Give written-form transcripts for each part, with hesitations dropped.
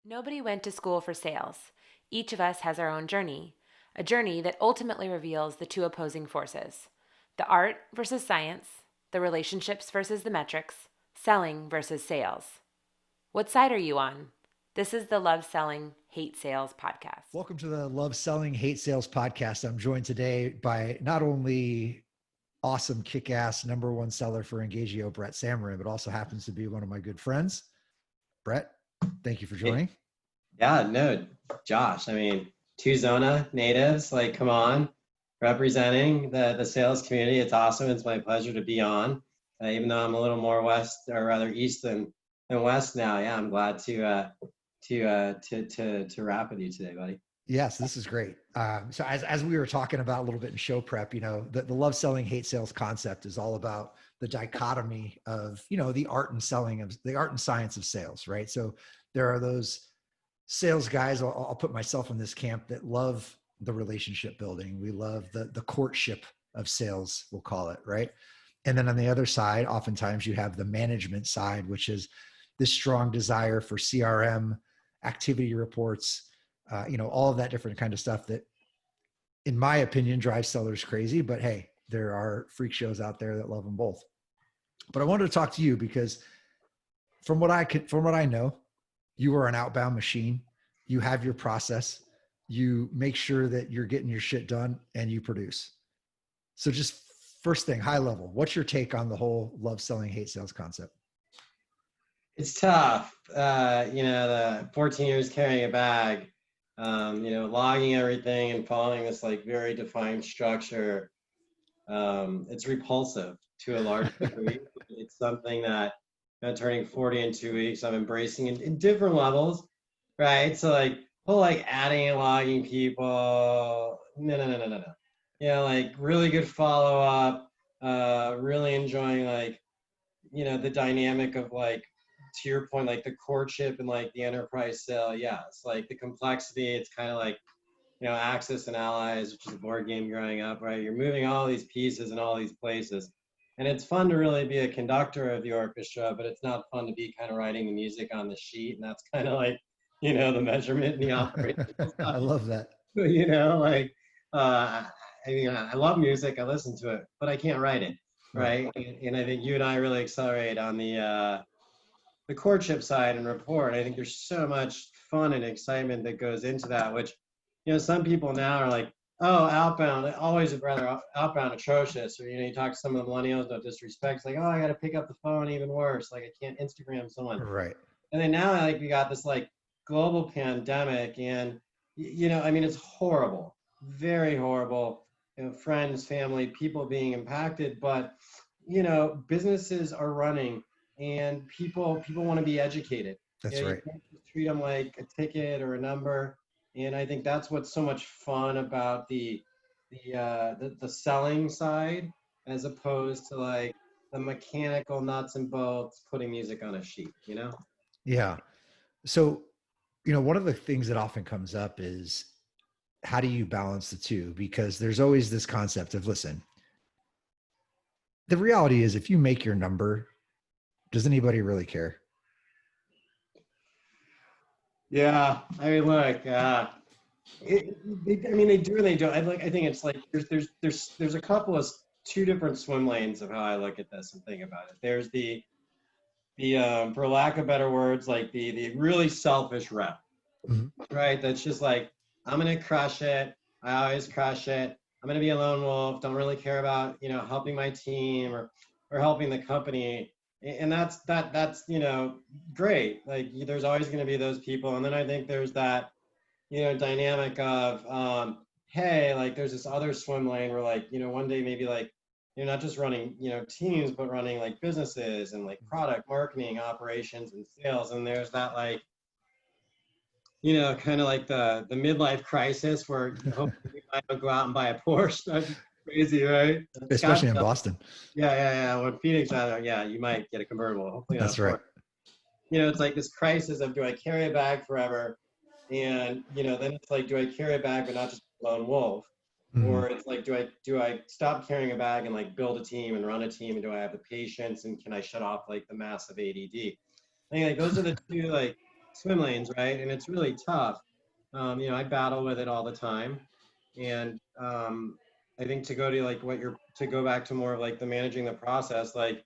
Nobody went to school for sales. Each of us has our own journey, a journey that ultimately reveals the two opposing forces: the art versus science, the relationships versus the metrics, selling versus sales. What side are you on? This is the Love Selling, Hate Sales podcast. Welcome to the Love Selling, Hate Sales podcast. I'm joined today by not only awesome, kick-ass number one seller for Engagio, Brett Samurin, but also happens to be one of my good friends. Brett, thank you for joining. Yeah, no, Josh, I mean, two Zona natives, like, come on, representing the sales community. It's awesome. It's my pleasure to be on, even though I'm a little more west, or rather east than west now. Yeah, I'm glad to rap with you today, buddy. Yes, this is great. So as we were talking about a little bit in show prep, the love selling, hate sales concept is all about the dichotomy of, the art and science of sales, right? So there are those sales guys, I'll put myself in this camp, that love the relationship building. We love the courtship of sales, we'll call it, right? And then on the other side, oftentimes you have the management side, which is this strong desire for CRM, activity reports, all of that different kind of stuff that, in my opinion, drives sellers crazy. But hey, there are freak shows out there that love them both. But I wanted to talk to you because from what I know, you are an outbound machine. You have your process. You make sure that you're getting your shit done and you produce. So just first thing, high level, what's your take on the whole love selling, hate sales concept? It's tough. The 14 years carrying a bag, logging everything and following this like very defined structure. It's repulsive to a large degree. It's something that, turning 40 in 2 weeks, I'm embracing in different levels, right? So like adding and logging people, no. Like really good follow up, really enjoying the dynamic of to your point, like the courtship and like the enterprise sale. Yeah, it's like the complexity. It's kind of like, Axis and Allies, which is a board game growing up, right? You're moving all these pieces in all these places. And it's fun to really be a conductor of the orchestra, but it's not fun to be kind of writing the music on the sheet. And that's kind of like, the measurement and the operation. I love that. I love music. I listen to it, but I can't write it, right? And I think you and I really accelerate on the courtship side and rapport. And I think there's so much fun and excitement that goes into that, which, some people now are like, oh, outbound, I always would rather outbound atrocious. Or, you talk to some of the millennials, no disrespect, it's like, oh, I got to pick up the phone, even worse. Like I can't Instagram someone. Right. And then now we got this global pandemic and, it's horrible, very horrible, friends, family, people being impacted, but, businesses are running and people want to be educated. That's right. You can't just treat them like a ticket or a number. And I think that's what's so much fun about the selling side, as opposed to the mechanical nuts and bolts, putting music on a sheet, Yeah. So, one of the things that often comes up is, how do you balance the two? Because there's always this concept of, listen, the reality is if you make your number, does anybody really care? Yeah, I mean, look, they do and they don't. I think it's like there's a couple of two different swim lanes of how I look at this and think about it. There's the for lack of better words, like the really selfish rep, right? That's just like, I'm gonna crush it. I always crush it. I'm gonna be a lone wolf. Don't really care about helping my team or helping the company. And that's great. Like there's always going to be those people. And then I think there's that, dynamic of, hey, like there's this other swim lane where one day maybe you're not just running, teams, but running businesses and product marketing, operations and sales. And there's that kind of like the midlife crisis where you hope you might go out and buy a Porsche. That's crazy, right? Especially in Boston. Yeah. When Phoenix, you might get a convertible. Hopefully not. That's right. It's like this crisis of, do I carry a bag forever? And, then it's like, do I carry a bag but not just a lone wolf? Mm-hmm. Or it's like, do I stop carrying a bag and build a team and run a team? And do I have the patience and can I shut off the massive ADD? I think those are the two swim lanes, right? And it's really tough. I battle with it all the time. And I think to go to like to go back to more of like the managing the process, like,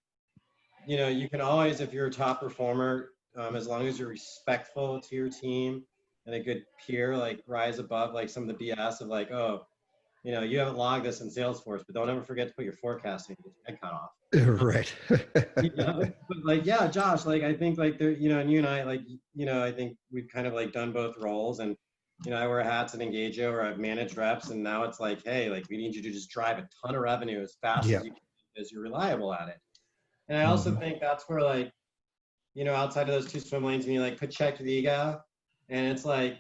you can always, if you're a top performer, as long as you're respectful to your team and a good peer, like rise above like some of the BS of like, oh, you haven't logged this in Salesforce, but don't ever forget to put your forecasting to get your head cut off. Right. But like, yeah, Josh, like I think like there, and you and I, like, I think we've kind of like done both roles, and I wear hats at Engageo where I've managed reps, and now it's like, hey, like we need you to just drive a ton of revenue as fast Yeah. as you can, as you're reliable at it. And I also Mhm. think that's where like, outside of those two swim lanes, and you like check the ego, and it's like,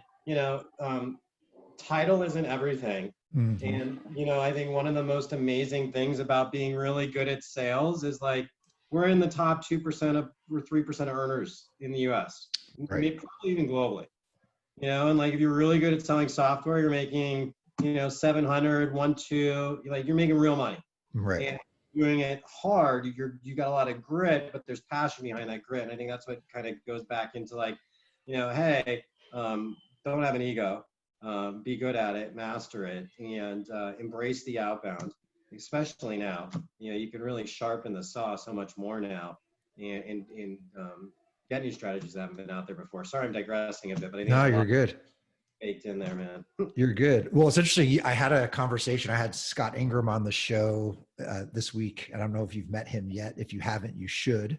title isn't everything. Mhm. And, I think one of the most amazing things about being really good at sales is like, we're in the top 2% of, or 3% of earners in the US, Right. maybe probably even globally, and like, if you're really good at selling software, you're making, 700, 2, like you're making real money. Right. And doing it hard, you got a lot of grit, but there's passion behind that grit. And I think that's what kind of goes back into like, hey, don't have an ego, be good at it, master it, and embrace the outbound, especially now. You can really sharpen the saw so much more now, and get new strategies that haven't been out there before. Sorry, I'm digressing a bit, but I think No, there's a you're lot good. baked in there, man. You're good. Well, it's interesting. I had a conversation. I had Scott Ingram on the show this week. I don't know if you've met him yet. If you haven't, you should.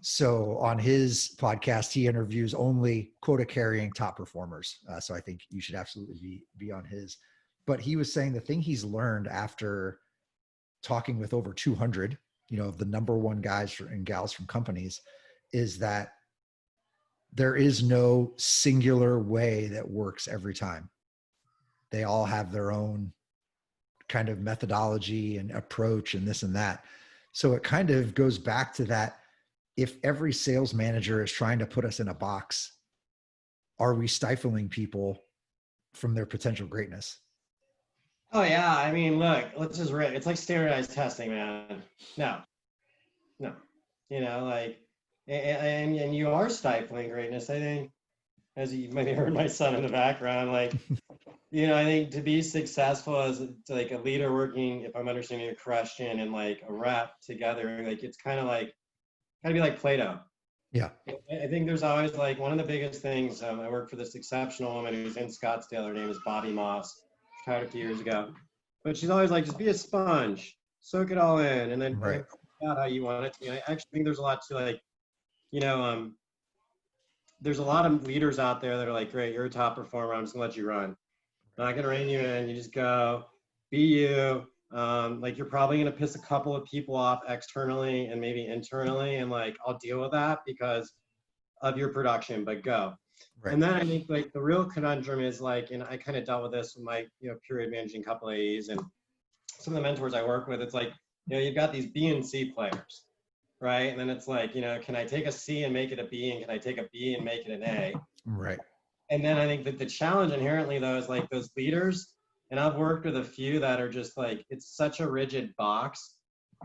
So on his podcast, he interviews only quota carrying top performers. So I think you should absolutely be on his. But he was saying the thing he's learned after talking with over 200, of the number one guys and gals from companies, is that there is no singular way that works every time. They all have their own kind of methodology and approach and this and that. So it kind of goes back to that. If every sales manager is trying to put us in a box, are we stifling people from their potential greatness? Oh yeah, I mean, look, let's just rip. It's like standardized testing, man. No, no, like, and you are stifling greatness. I think, as you might have heard my son in the background, like, I think to be successful as like a leader working, if I'm understanding your question, and like a rep together, like it's kind of like, gotta be like Play-Doh. Yeah. I think there's always like one of the biggest things. I work for this exceptional woman who's in Scottsdale. Her name is Bobby Moss. She retired a few years ago, but she's always like, just be a sponge, soak it all in, and then Right. out how you want it to be. I actually think there's a lot to like, there's a lot of leaders out there that are like, great, you're a top performer, I'm just gonna let you run. I'm not gonna rein you in. You just go, be you. Like you're probably gonna piss a couple of people off externally and maybe internally, and like I'll deal with that because of your production, but go. Right. And then I think like the real conundrum is like, and I kind of dealt with this with my, period managing couple of A's and some of the mentors I work with. It's like, you've got these B and C players, right? And then it's like, can I take a C and make it a B, and can I take a B and make it an A? Right. And then I think that the challenge inherently though is like those leaders, and I've worked with a few that are just like, it's such a rigid box.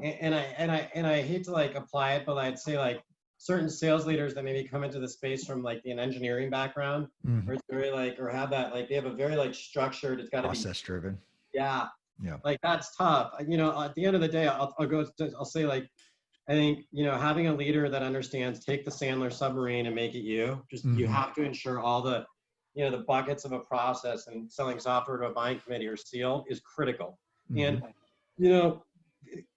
And I hate to like apply it, but I'd say like certain sales leaders that maybe come into the space from like an engineering background, Mhm. or it's very like, or have that, like they have a very like structured, it's got to be Process driven. yeah, Yeah. like that's tough. At the end of the day, I'll say like, I think, having a leader that understands, take the Sandler submarine and make it you. Just you Mhm. have to ensure all the, the buckets of a process, and selling software to a buying committee or seal is critical. And Mhm.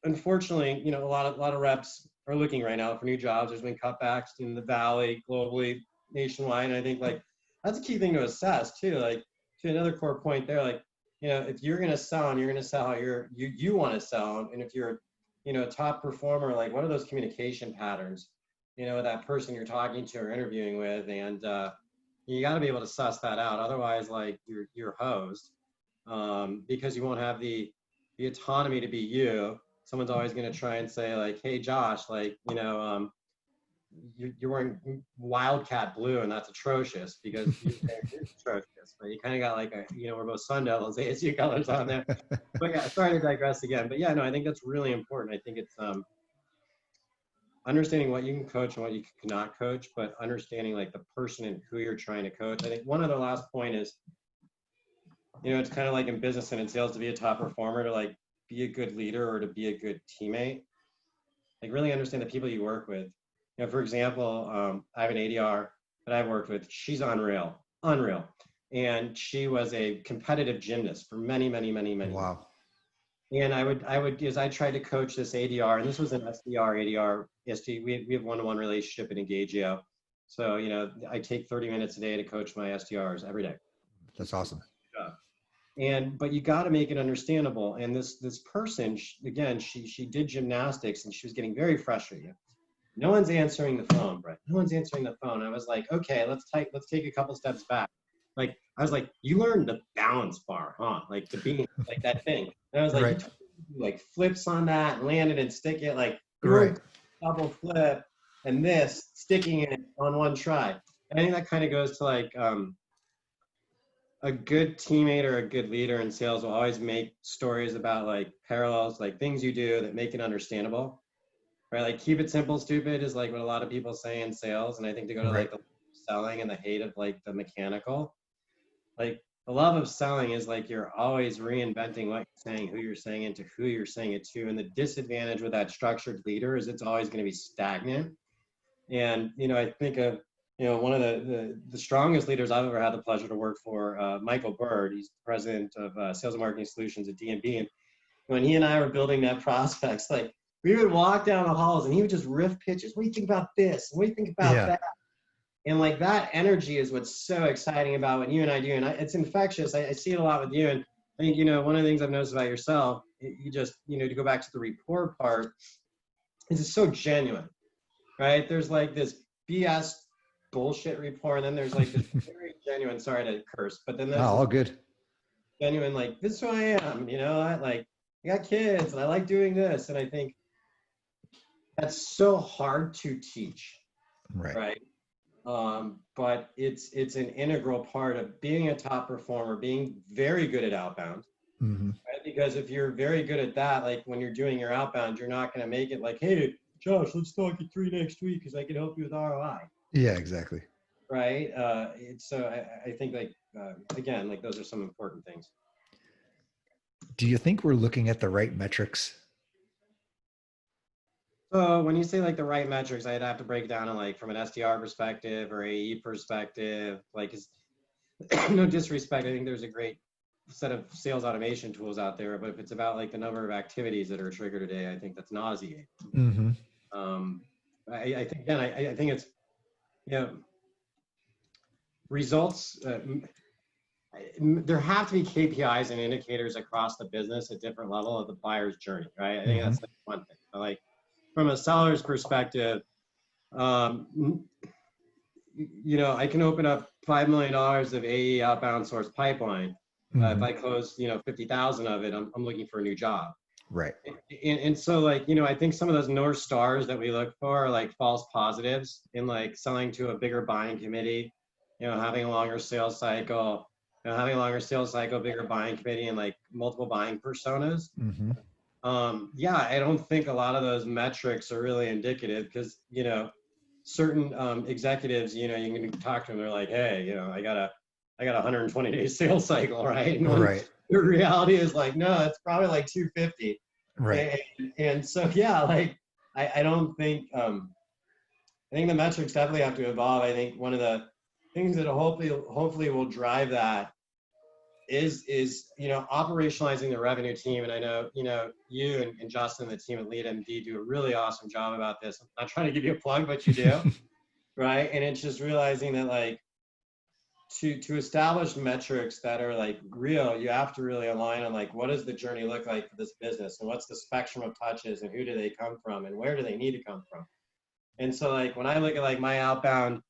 unfortunately, a lot of reps are looking right now for new jobs. There's been cutbacks in the valley, globally, nationwide. And I think like that's a key thing to assess too. Like, to another core point there, like, if you're gonna sell and you're gonna sell how you want to sell, and if you're a top performer, like what are those communication patterns, with that person you're talking to or interviewing with, and you got to be able to suss that out. Otherwise, like you're hosed, because you won't have the autonomy to be you. Someone's always going to try and say like, hey Josh, like, you're wearing wildcat blue, and that's atrocious because it's atrocious. But you kind of got like we're both Sun Devils, ASU colors on there. But yeah, sorry to digress again. But yeah, no, I think that's really important. I think it's understanding what you can coach and what you cannot coach, but understanding like the person and who you're trying to coach. I think one other last point is, it's kind of like in business and in sales, to be a top performer, to like be a good leader or to be a good teammate, like really understand the people you work with. For example, I have an ADR that I've worked with. She's unreal. And she was a competitive gymnast for many, many, many, many years. Wow. And as I tried to coach this ADR, and this was an SDR, ADR, ST, we have one-to-one relationship in Engagio. So, I take 30 minutes a day to coach my SDRs every day. That's awesome. But you got to make it understandable. And this person, she did gymnastics and she was getting very frustrated. No one's answering the phone, Brett. No one's answering the phone. I was like, okay, let's take a couple steps back. Like, I was like, you learned the balance bar, huh? Like the beam, like that thing. And I was like, right. You like flips on that and land it and stick it, like right. double flip and this, sticking it on one try. And I think that kind of goes to like, a good teammate or a good leader in sales will always make stories about like parallels, like things you do that make it understandable, right? Like keep it simple, stupid is like what a lot of people say in sales. And I think to go to like the selling and the hate of like the mechanical, like the love of selling is like you're always reinventing what you're saying, who you're saying it to, who you're saying it to. And the disadvantage with that structured leader is it's always going to be stagnant. And, I think of, one of the strongest leaders I've ever had the pleasure to work for, Michael Bird. He's president of Sales and Marketing Solutions at D&B. And when he and I were building that prospects, like we would walk down the halls and he would just riff pitches. What do you think about this? What do you think about that? And like that energy is what's so exciting about what you and I do. And it's infectious. I see it a lot with you. And I think, one of the things I've noticed about yourself, you just, to go back to the rapport part, is it's so genuine, right? There's like this BS bullshit rapport, and then there's like this very genuine, sorry to curse, but then there's all good genuine, like, this is who I am, I got kids and I like doing this. And I think that's so hard to teach, right? But it's an integral part of being a top performer, being very good at outbound, right? Because if you're very good at that, like when you're doing your outbound, you're not going to make it like, hey, Josh, let's talk at 3 next week because I can help you with ROI. Yeah, exactly. Right. So I think like, again, like those are some important things. Do you think we're looking at the right metrics? So when you say like the right metrics, I'd have to break it down to like from an SDR perspective or AE perspective, like no disrespect. I think there's a great set of sales automation tools out there, but if it's about like the number of activities that are triggered a day, I think that's nauseating. I think, again, I think it's, results, there have to be KPIs and indicators across the business at different level of the buyer's journey, right? I think that's like one thing. Like from a seller's perspective, I can open up $5 million of AE outbound source pipeline. If I close, 50,000 of it, I'm looking for a new job. Right. And so like, I think some of those North Stars that we look for are like false positives in like selling to a bigger buying committee, having a longer sales cycle, bigger buying committee, and like multiple buying personas. I don't think a lot of those metrics are really indicative because, certain executives, you can talk to them, they're like, hey, I got a 120-day sales cycle, right? The reality is like, no, it's probably like 250. Right. And so, like, I don't think, I think the metrics definitely have to evolve. I think one of the things that hopefully will drive that is operationalizing the revenue team. And I know, you and Justin, the team at Lead MD, do a really awesome job about this. I'm not trying to give you a plug, but you do, right? And it's just realizing that like, to establish metrics that are like real, you have to really align on like, what does the journey look like for this business, and what's the spectrum of touches, and who do they come from, and where do they need to come from? And so like, when I look at like my outbound,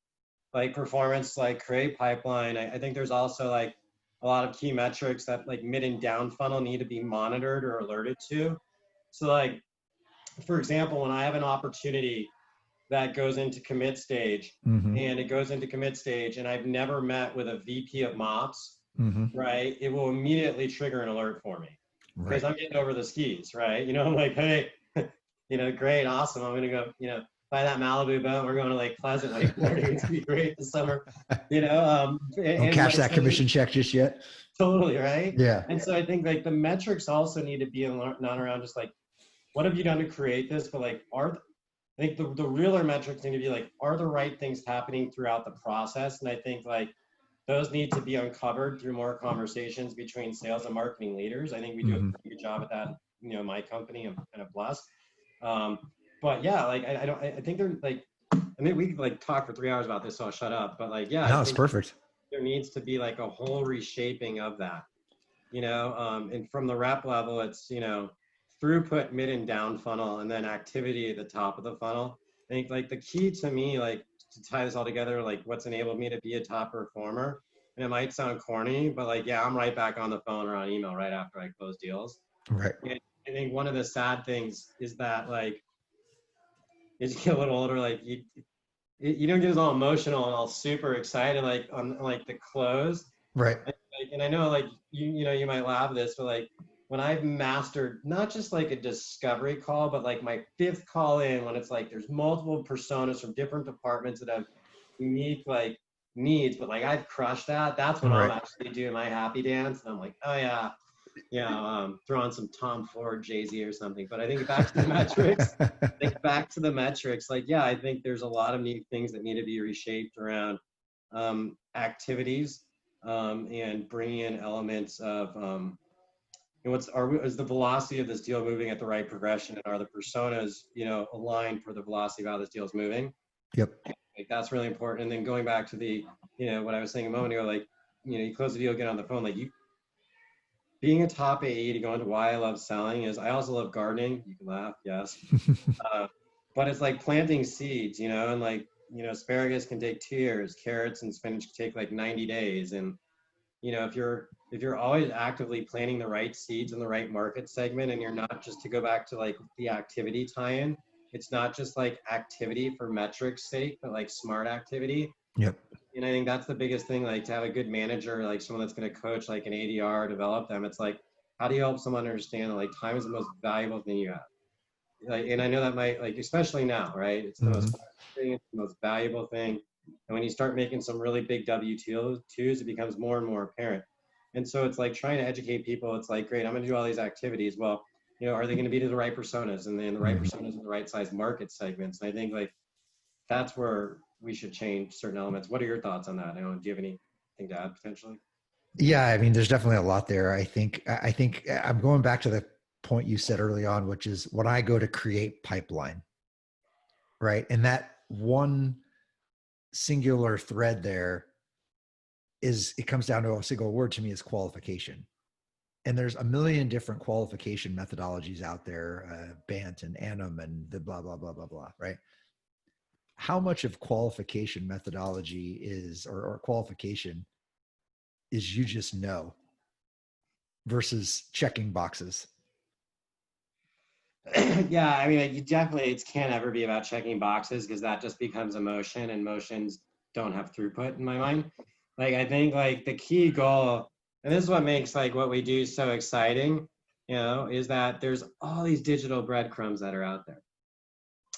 like performance, like create pipeline, I think there's also like a lot of key metrics that like mid and down funnel need to be monitored or alerted to. So like, for example, when I have an opportunity that goes into commit stage, and it goes into commit stage, and I've never met with a VP of Mops, right? It will immediately trigger an alert for me because I'm getting over the skis, right? I'm like, hey, great, awesome. I'm going to go, buy that Malibu boat. We're going to Lake Pleasant, like Florida. It's gonna be great this summer, Don't cash that commission check just yet. Totally, right? Yeah. And so I think like the metrics also need to be not around just like, what have you done to create this? But like, I think the realer metrics need to be like, are the right things happening throughout the process? And I think like those need to be uncovered through more conversations between sales and marketing leaders. I think we do a pretty good job at that. My company, I'm kind of blessed. But yeah, like I think they're like, I mean, we could like talk for 3 hours about this, so I'll shut up. But like, yeah, no, it's perfect. There needs to be like a whole reshaping of that, and from the rep level, it's, throughput, mid and down funnel, and then activity at the top of the funnel. I think like the key to me, like to tie this all together, like what's enabled me to be a top performer, and it might sound corny, but like, yeah, I'm right back on the phone or on email right after I close deals. Right. And I think one of the sad things is that like, as you get a little older, like you don't get all emotional and all super excited like on like the close. Right. And I know like you might laugh at this, but like when I've mastered not just like a discovery call, but like my 5th call in, when it's like there's multiple personas from different departments that have unique like needs, but like I've crushed that. That's when I'm actually doing my happy dance, and I'm like, oh yeah, throw on some Tom Ford, Jay-Z or something. But I think back to the metrics, like, yeah, I think there's a lot of neat things that need to be reshaped around activities and bringing in elements of is the velocity of this deal moving at the right progression, and are the personas aligned for the velocity of how this deal is moving. Yep. Like that's really important. And then going back to the what I was saying a moment ago, like you close the deal, get on the phone, like being a top AE, to go into why I love selling, is I also love gardening. You can laugh, yes. But it's like planting seeds, and like, asparagus can take 2 years, carrots and spinach can take like 90 days. And, if you're always actively planting the right seeds in the right market segment, and you're not, just to go back to like the activity tie-in, it's not just like activity for metrics sake, but like smart activity. Yep. And I think that's the biggest thing, like to have a good manager, like someone that's going to coach like an ADR, develop them. It's like, how do you help someone understand that like time is the most valuable thing you have? Like, and I know that might, like, especially now, right? It's the most thing, it's the most valuable thing. And when you start making some really big W2s, it becomes more and more apparent. And so it's like trying to educate people. It's like, great, I'm going to do all these activities. Well, are they going to be to the right personas, and then the right personas in the right size market segments? And I think like that's where we should change certain elements. What are your thoughts on that? Do you have anything to add potentially? Yeah, I mean, there's definitely a lot there. I think I'm going back to the point you said early on, which is when I go to create pipeline, right? And that one singular thread there it comes down to a single word to me, is qualification. And there's a million different qualification methodologies out there, BANT and ANUM and the blah, blah, blah, blah, blah, right? How much of qualification methodology or qualification is you just know versus checking boxes? Yeah, I mean, you definitely, it can't ever be about checking boxes, because that just becomes emotion, and motions don't have throughput in my mind. Like, I think like the key goal, and this is what makes like what we do so exciting, is that there's all these digital breadcrumbs that are out there,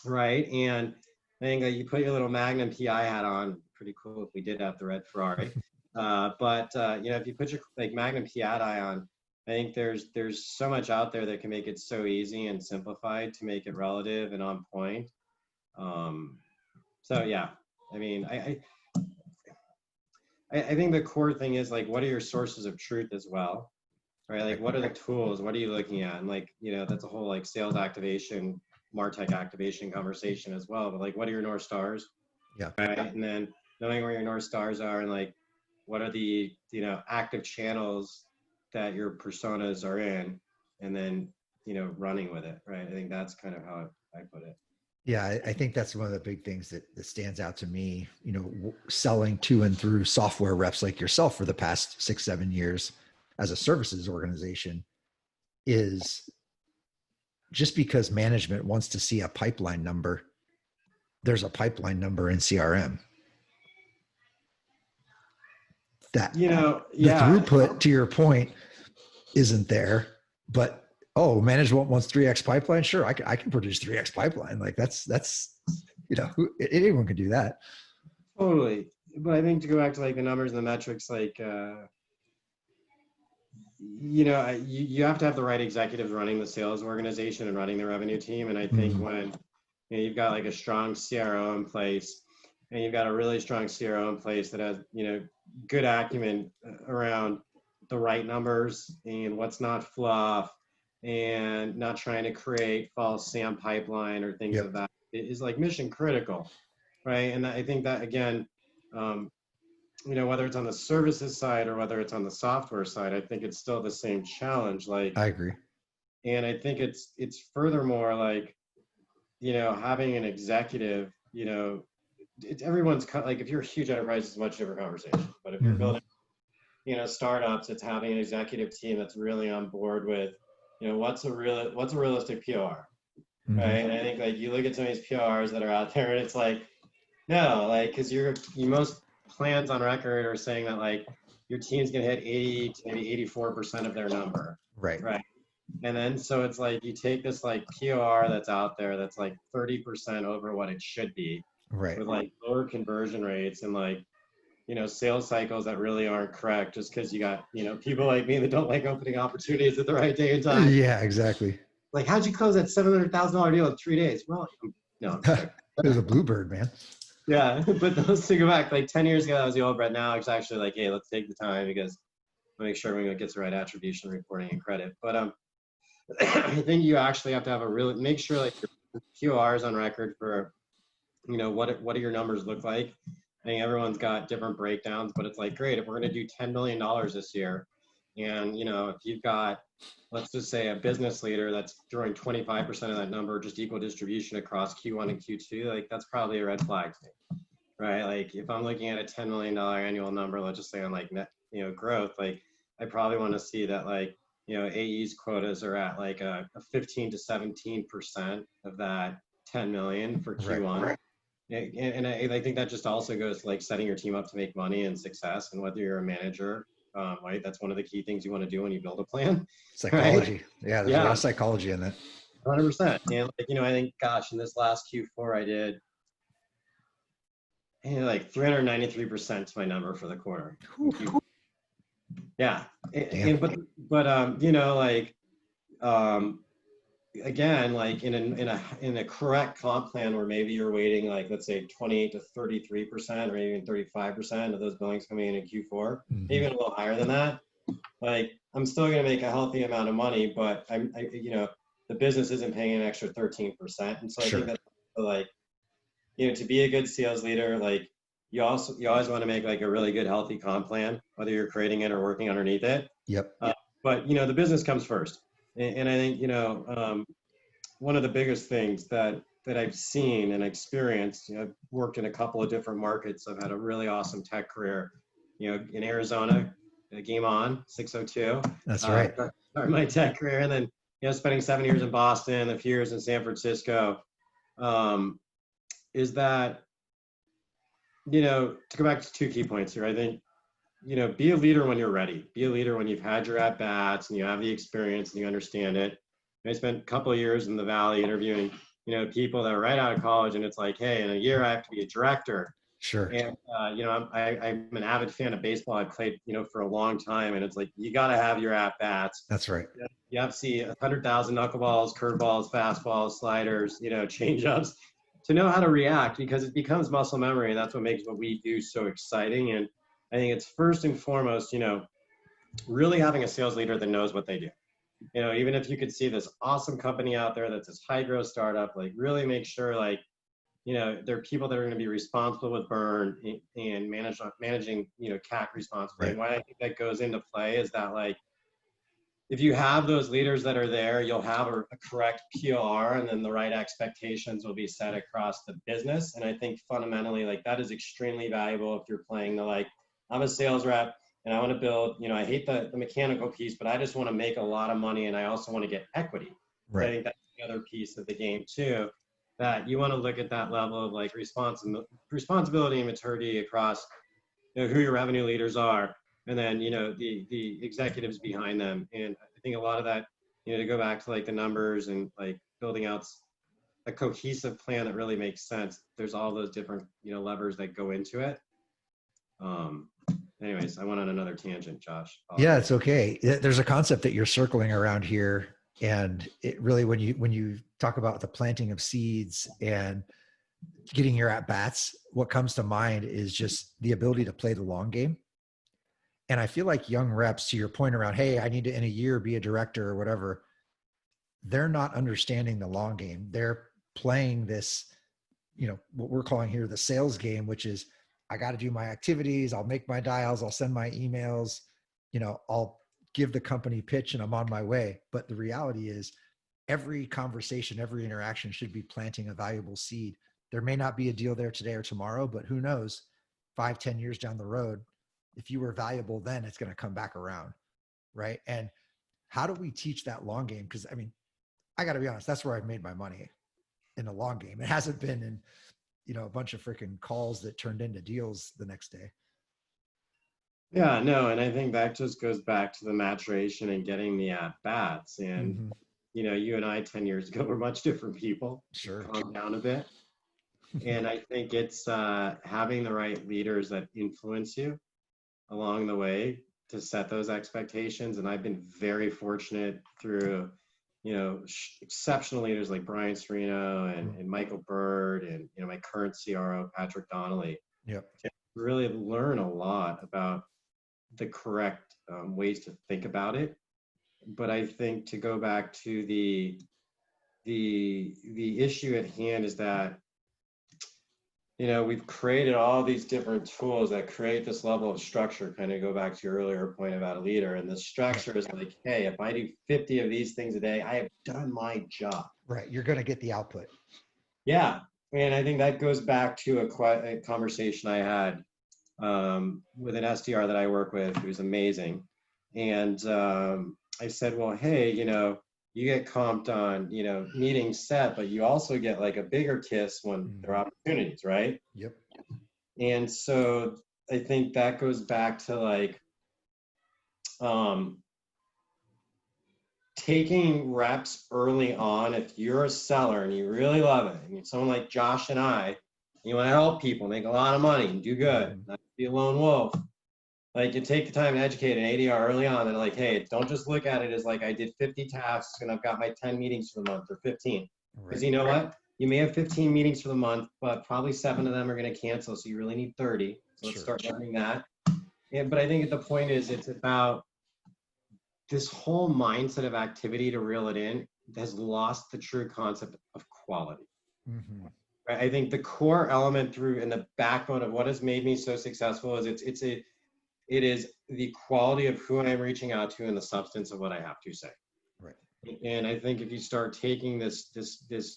right? And I think that you put your little Magnum PI hat on, pretty cool if we did have the red Ferrari. But if you put your like Magnum PI on, I think there's so much out there that can make it so easy and simplified to make it relative and on point. So yeah, I mean, I think the core thing is like, what are your sources of truth as well, right? Like, what are the tools? What are you looking at? And like, that's a whole like sales activation, MarTech activation conversation as well. But like, what are your North Stars? Yeah. Right. And then knowing where your North Stars are, and like, what are the, active channels that your personas are in, and then, running with it. Right. I think that's kind of how I put it. Yeah, I think that's one of the big things that stands out to me, selling to and through software reps like yourself for the past 6-7 years as a services organization, is just because management wants to see a pipeline number, there's a pipeline number in CRM. That, the throughput, to your point, isn't there, but management wants 3x pipeline. Sure, I can produce 3x pipeline. Like that's Anyone can do that. Totally. But I think to go back to like the numbers and the metrics, like, you have to have the right executives running the sales organization and running the revenue team. And I think when you've got like a strong CRO in place, and you've got a really strong CRO in place that has, good acumen around the right numbers and what's not fluff and not trying to create false SAM pipeline or things of that, it is like mission critical, right? And I think that again, whether it's on the services side or whether it's on the software side, I think it's still the same challenge. Like, I agree. And I think it's furthermore like, having an executive, everyone's like, if you're a huge enterprise, it's a much different conversation. But if you're building, startups, it's having an executive team that's really on board with, what's a realistic PR, right? And I think like you look at some of these PRs that are out there, and it's like, no, like, because most plans on record are saying that like your team's gonna hit 80 to maybe 84% of their number, Right? And then so it's like you take this like PR that's out there that's like 30% over what it should be, Right. with like lower conversion rates and like, sales cycles that really aren't correct, just because you got, people like me that don't like opening opportunities at the right day and time. Yeah, exactly. Like, how'd you close that $700,000 deal in 3 days? Well, no. It was a bluebird, man. Yeah, but let's think back. Like 10 years ago, that was the old Brett. Now it's actually like, hey, let's take the time because we'll make sure everyone gets the right attribution, reporting, and credit. But I think you actually have to have make sure like your QRs on record for, what do your numbers look like? I think everyone's got different breakdowns, but it's like, great, if we're going to do $10 million this year, and, if you've got, let's just say a business leader that's throwing 25% of that number, just equal distribution across Q1 and Q2, like that's probably a red flag to me, right? Like if I'm looking at a $10 million annual number, let's just say on like net, growth, like I probably want to see that like, AE's quotas are at like a 15 to 17% of that 10 million for Q1. Right. And I think that just also goes to like setting your team up to make money and success, and whether you're a manager, right? That's one of the key things you want to do when you build a plan. Psychology. Right? Yeah, there's a lot of psychology in that. 100%. And like, I think, gosh, in this last Q4, I did like 393% to my number for the quarter. Yeah. Again, like in a correct comp plan where maybe you're waiting like, let's say 28 to 33% or even 35% of those billings coming in Q4, even a little higher than that, like I'm still going to make a healthy amount of money, but the business isn't paying an extra 13%. And so I think that like, to be a good sales leader, like you always want to make like a really good, healthy comp plan, whether you're creating it or working underneath it. Yep. But the business comes first. And I think, one of the biggest things that I've seen and experienced, I've worked in a couple of different markets. I've had a really awesome tech career, in Arizona, Game On, 602. That's right. Started my tech career, and then, spending 7 years in Boston, a few years in San Francisco, is that, to go back to two key points here, I think, be a leader when you're ready. Be a leader when you've had your at-bats and you have the experience and you understand it. I spent a couple of years in the Valley interviewing, people that are right out of college, and it's like, hey, in a year I have to be a director. Sure. And, I'm an avid fan of baseball. I played, for a long time, and it's like, you got to have your at-bats. That's right. You have to see 100,000 knuckleballs, curveballs, fastballs, sliders, change-ups to know how to react, because it becomes muscle memory. And that's what makes what we do so exciting. And I think it's first and foremost, really having a sales leader that knows what they do. Even if you could see this awesome company out there that's this high growth startup, like really make sure like, there are people that are going to be responsible with burn and managing, CAC responsibly. Right. And why I think that goes into play is that like, if you have those leaders that are there, you'll have a correct PR, and then the right expectations will be set across the business. And I think fundamentally, like that is extremely valuable if you're playing the like, I'm a sales rep and I want to build, I hate the mechanical piece, but I just want to make a lot of money and I also want to get equity. Right. So I think that's the other piece of the game too, that you want to look at that level of like responsibility and maturity across, who your revenue leaders are, and then, the executives behind them. And I think a lot of that, to go back to like the numbers and like building out, a cohesive plan that really makes sense, there's all those different, levers that go into it. Anyways, I went on another tangent, Josh. Yeah, it's okay. There's a concept that you're circling around here. And it really, when you talk about the planting of seeds and getting your at bats, what comes to mind is just the ability to play the long game. And I feel like young reps, to your point around, hey, I need to in a year be a director or whatever, they're not understanding the long game. They're playing this, what we're calling here the sales game, which is I got to do my activities. I'll make my dials. I'll send my emails. I'll give the company pitch and I'm on my way. But the reality is every conversation, every interaction should be planting a valuable seed. There may not be a deal there today or tomorrow, but who knows, 5-10 years down the road, if you were valuable then, it's going to come back around, right? And how do we teach that long game? Because I got to be honest, that's where I've made my money, in the long game. It hasn't been in, a bunch of freaking calls that turned into deals the next day. Yeah, no, and I think that just goes back to the maturation and getting the at bats. And you and I 10 years ago were much different people. Sure. Calm down a bit. And I think it's having the right leaders that influence you along the way to set those expectations. And I've been very fortunate through, exceptional leaders like Brian Serino and Michael Bird and, my current CRO, Patrick Donnelly. Yep. To really learn a lot about the correct ways to think about it. But I think to go back to the issue at hand is that, we've created all these different tools that create this level of structure, kind of go back to your earlier point about a leader. And the structure is like, hey, if I do 50 of these things a day, I have done my job. Right. You're going to get the output. Yeah. And I think that goes back to a conversation I had with an SDR that I work with, who's amazing. And I said, well, hey, you get comped on, meetings set, but you also get like a bigger kiss when there are opportunities, right? Yep. And so I think that goes back to like taking reps early on. If you're a seller and you really love it, and you're someone like Josh and I, you want to help people make a lot of money and do good, not be a lone wolf. Like, you take the time to educate an ADR early on and like, hey, don't just look at it as like I did 50 tasks and I've got my 10 meetings for the month or 15. Because you know what? You may have 15 meetings for the month, but probably 7 of them are going to cancel. So you really need 30. So let's start learning that. But I think the point is it's about this whole mindset of activity to reel it in has lost the true concept of quality. Right? I think the core element through and the backbone of what has made me so successful is it is the quality of who I'm reaching out to and the substance of what I have to say. Right. And I think if you start taking this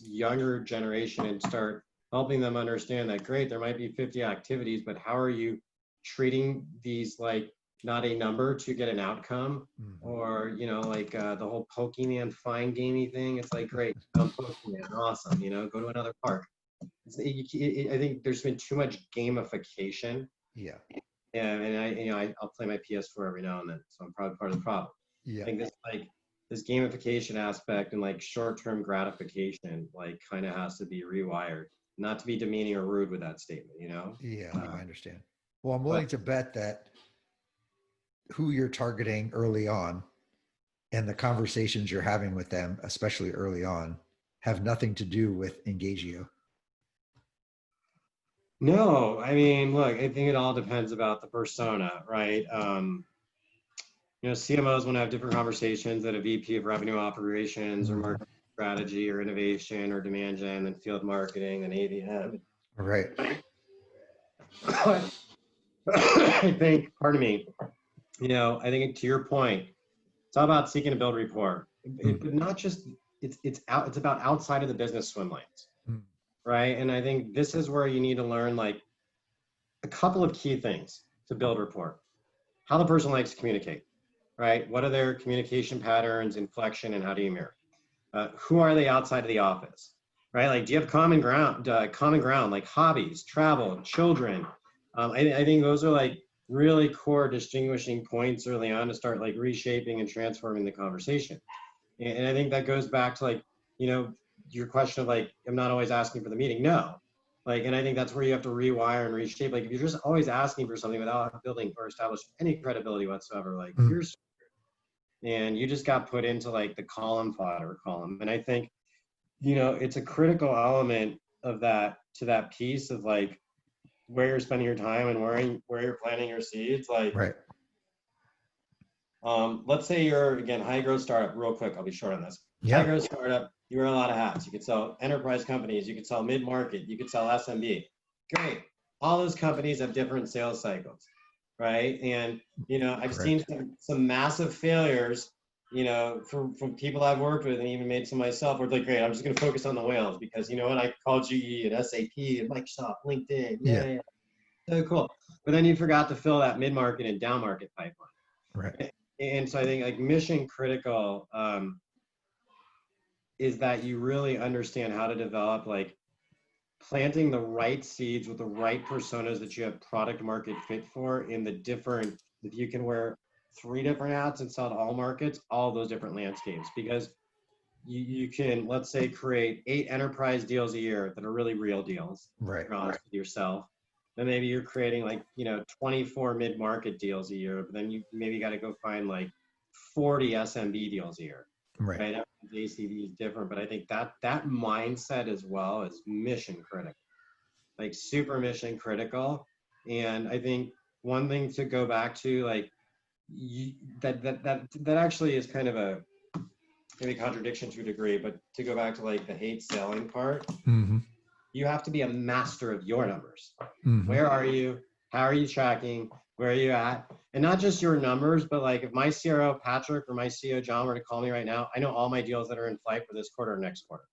younger generation and start helping them understand that, great, there might be 50 activities, but how are you treating these like not a number to get an outcome? Or, like the whole Pokemon fine gamey thing. It's like, great, I'm Pokemon, awesome, go to another park. I think there's been too much gamification. Yeah. And I'll play my PS4 every now and then, so I'm probably part of the problem. Yeah. I think this gamification aspect and like short-term gratification like kind of has to be rewired. Not to be demeaning or rude with that statement, Yeah, I understand. Well, I'm willing to bet that who you're targeting early on and the conversations you're having with them, especially early on, have nothing to do with Engagio. No, I mean, look, I think it all depends about the persona, right? CMOs want to have different conversations that a VP of revenue operations or marketing strategy or innovation or demand gen and field marketing and AVM. Right. I think, pardon me, I think to your point, it's all about seeking to build rapport, but not just, it's about outside of the business swim lanes. Right. And I think this is where you need to learn like a couple of key things to build rapport. How the person likes to communicate, right? What are their communication patterns, inflection, and how do you mirror? Who are they outside of the office, right? Like, do you have common ground, like hobbies, travel, children? I think those are like really core distinguishing points early on to start like reshaping and transforming the conversation. And I think that goes back to like, your question of like, I'm not always asking for the meeting. No. Like, and I think that's where you have to rewire and reshape. Like if you're just always asking for something without building or establishing any credibility whatsoever, like Mm. you're, and you just got put into like the column fodder column. And I think, you know, it's a critical element of that, to that piece of like where you're spending your time and where you're planting your seeds. Like, Right. let's say you're, again, high growth startup, real quick, I'll be short on this. Yeah. High growth startup, you wear a lot of hats. You could sell enterprise companies, you could sell mid-market, you could sell SMB. Great. All those companies have different sales cycles, right? And, you know, I've seen some massive failures, you know, from people I've worked with and even made some myself, where it's like, great, I'm just going to focus on the whales because, you know what, I call GE and SAP and Microsoft, LinkedIn. Yeah. So cool. But then you forgot to fill that mid-market and down-market pipeline. Right. And so I think like mission critical is that you really understand how to develop, like planting the right seeds with the right personas that you have product market fit for in the different, if you can wear 3 different hats and sell to all markets, all those different landscapes, because you can, let's say, create 8 enterprise deals a year that are really real deals, Right. honest with yourself. Then maybe you're creating like, you know, 24 mid-market deals a year, but then you maybe got to go find like 40 SMB deals a year. Right. Right? Everyone's ACV is different, but I think that mindset as well is mission critical, like super mission critical. And I think one thing to go back to, like that actually is kind of a maybe contradiction to a degree, but to go back to like the hate selling part, Mm-hmm. you have to be a master of your numbers. Mm-hmm. Where are you? How are you tracking? Where are you at? And not just your numbers, but like if my CRO Patrick or my CEO John were to call me right now, I know all my deals that are in flight for this quarter or next quarter.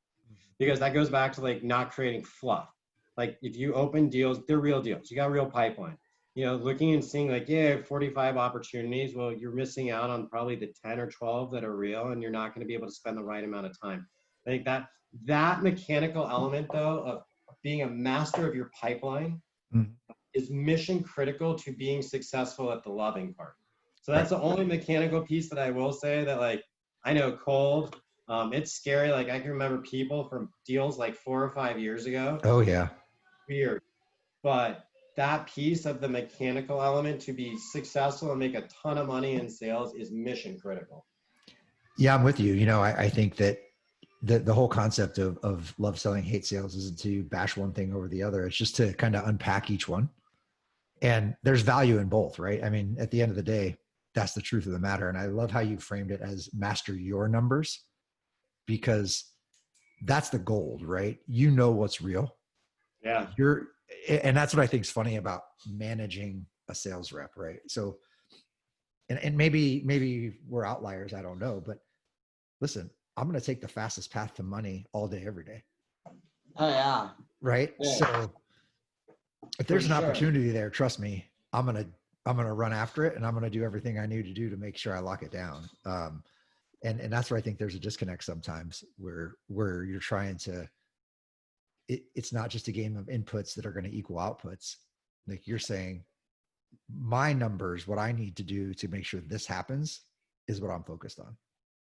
Because that goes back to like not creating fluff. Like if you open deals, they're real deals. You got real pipeline. You know, looking and seeing like, yeah, 45 opportunities. Well, you're missing out on probably the 10 or 12 that are real, and you're not going to be able to spend the right amount of time. I think that mechanical element though of being a master of your pipeline is mission critical to being successful at the loving part. So that's the only mechanical piece that I will say that like, I know cold, it's scary. Like I can remember people from deals like 4 or 5 years ago. Oh yeah. Weird. But that piece of the mechanical element to be successful and make a ton of money in sales is mission critical. Yeah, I'm with you. You know, I think that the whole concept of love selling, hate sales isn't to bash one thing over the other. It's just to kind of unpack each one. And there's value in both, right? I mean, at the end of the day, that's the truth of the matter. And I love how you framed it as master your numbers, because that's the gold, right? You know what's real. Yeah. And that's what I think is funny about managing a sales rep, right? So, and maybe we're outliers, I don't know, but listen, I'm going to take the fastest path to money all day, every day. Oh yeah. Right. Yeah. So if there's an opportunity there, trust me, I'm going to run after it, and I'm going to do everything I need to do to make sure I lock it down. And that's where I think there's a disconnect sometimes where you're trying to, it's not just a game of inputs that are going to equal outputs. Like you're saying, my numbers, what I need to do to make sure this happens is what I'm focused on.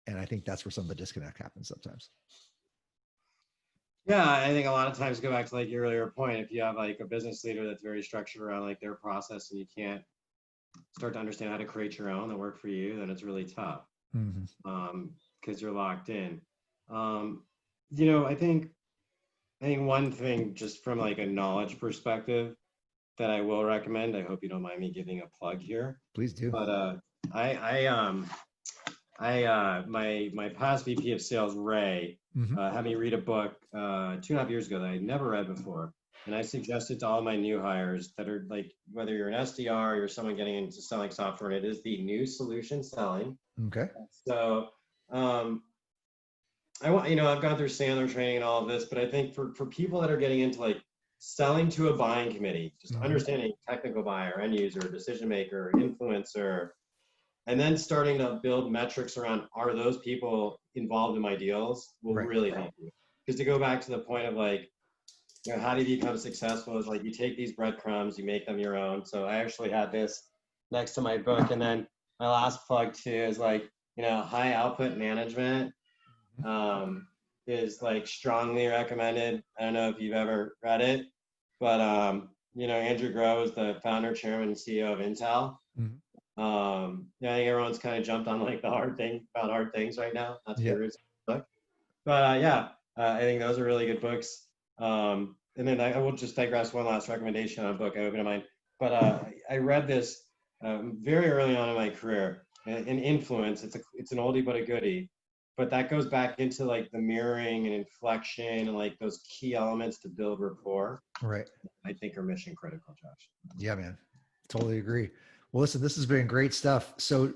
And I think that's where some of the disconnect happens sometimes. Yeah, I think a lot of times go back to like your earlier point. If you have like a business leader that's very structured around like their process and you can't start to understand how to create your own that work for you, then it's really tough. Because you're locked in. You know, I think one thing just from like a knowledge perspective that I will recommend, I hope you don't mind me giving a plug here. Please do. But my past VP of sales, Ray, had me read a book 2.5 years ago that I'd never read before. And I suggested to all my new hires that are like, whether you're an SDR or you're someone getting into selling software, and it is the New Solution Selling. Okay. So I've gone through Sandler training and all of this, but I think for people that are getting into like selling to a buying committee, just understanding technical buyer, end user, decision maker, influencer, and then starting to build metrics around, are those people involved in my deals, will really help you. Because to go back to the point of like, you know, how do you become successful is like, you take these breadcrumbs, you make them your own. So I actually had this next to my book. And then my last plug too is like, you know, high output management. is like strongly recommended. I don't know if you've ever read it, but you know, Andrew Grove is the founder, chairman, and CEO of Intel. Mhm. Yeah, I think everyone's kind of jumped on like the hard thing about hard things right now. That's Yeah. your book. But yeah, I think those are really good books. And then I will just digress one last recommendation on a book I opened in mind. But I read this very early on in my career. An Influence. It's an oldie but a goodie. But that goes back into like the mirroring and inflection and like those key elements to build rapport. Right. I think are mission critical, Josh. Yeah, man. Totally agree. Well, listen, this has been great stuff. So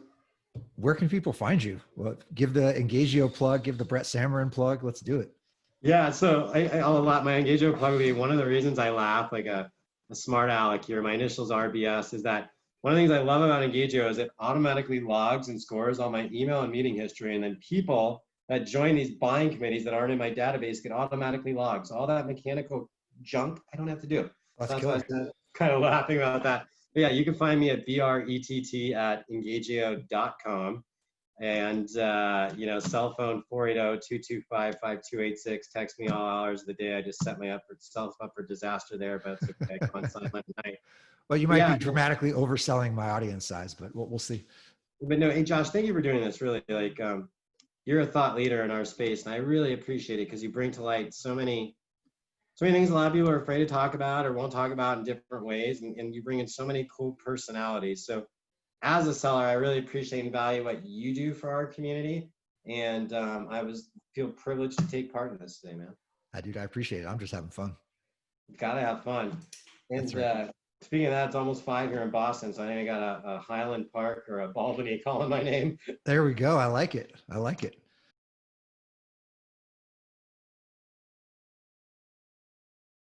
where can people find you? Well, give the Engagio plug, give the Brett Samurin plug. Let's do it. Yeah, so I'll allow my Engagio plug would be one of the reasons I laugh like a smart aleck here. My initials RBS is that one of the things I love about Engagio is it automatically logs and scores all my email and meeting history, and then people that join these buying committees that aren't in my database get automatically logged. So all that mechanical junk I don't have to do. That's So that's killer. why I was kind of laughing about that. But yeah, you can find me at brett@engagio.com. And you know, cell phone 480-225-5286. Text me all hours of the day. I just set myself up for disaster there, but it's okay. I'm on silent night. Well, you But might yeah, be dramatically overselling my audience size, but we'll see. but no, hey Josh, thank you for doing this. Really, like you're a thought leader in our space, and I really appreciate it because you bring to light so many things a lot of people are afraid to talk about or won't talk about in different ways, and you bring in so many cool personalities. So as a seller, I really appreciate and value what you do for our community. And feel privileged to take part in this today, man. Dude, I appreciate it. I'm just having fun. Gotta have fun. That's And right. speaking of that, it's almost 5 here in Boston, so I think I got a Highland Park or a Albany calling my name. There we go. I like it. I like it.